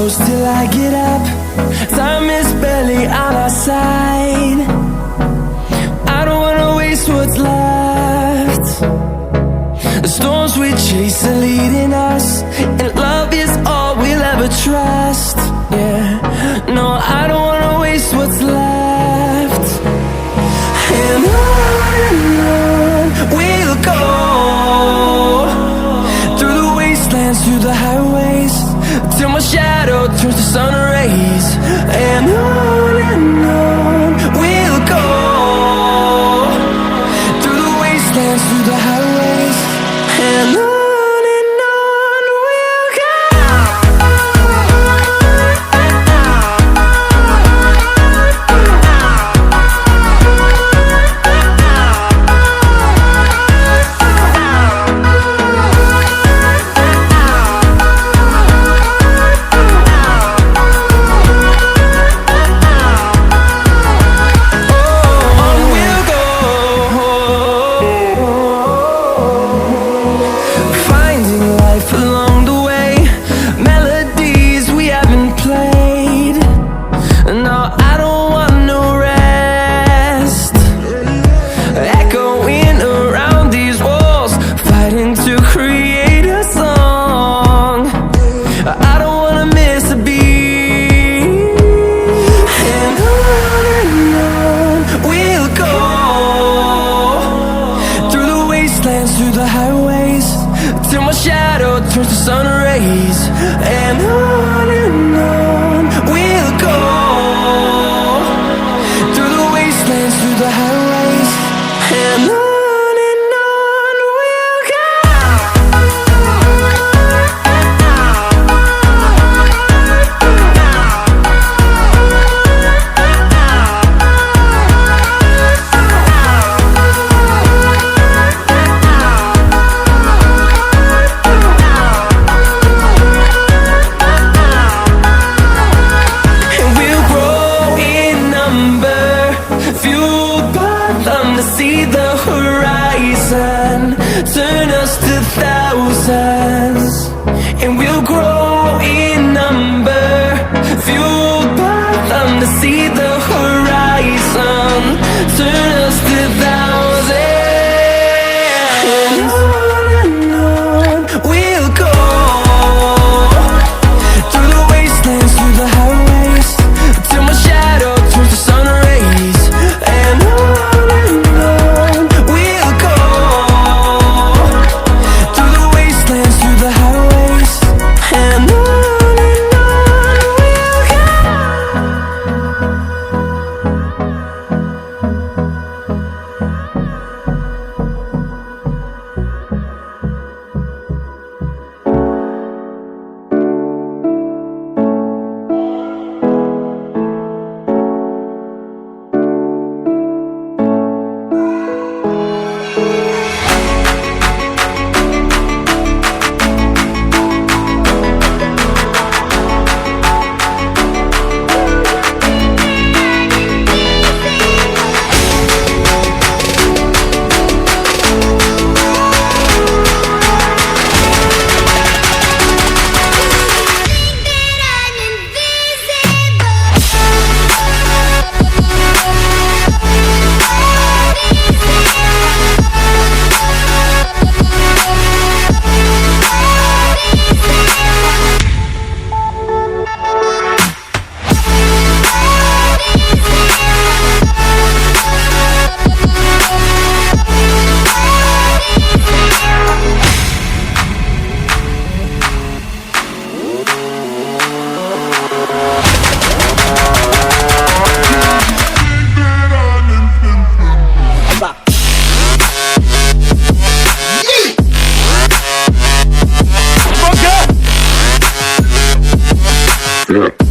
close till I get up. Time is barely on our side. I don't wanna waste what's left. The storms we chase are leading us, and love is all we'll ever trust. Yeah, no, I don't wanna waste what's left. And on we'll go, through the wastelands, through the highways, till my shadow turns to sun rays. And on we'll go, through the wastelands, through the highways, and on we'll go. Through the highways, till my shadow turns to sun rays. And on we'll go, through the wastelands, through the highways, and on we'll go. See the horizon turn us to thousands, and we'll grow in number, fueled by them. To see the horizon turn us to thousands, and on we'll go, through the wastelands, through the highways, till my shadow turns to sun rays. And on Yeah.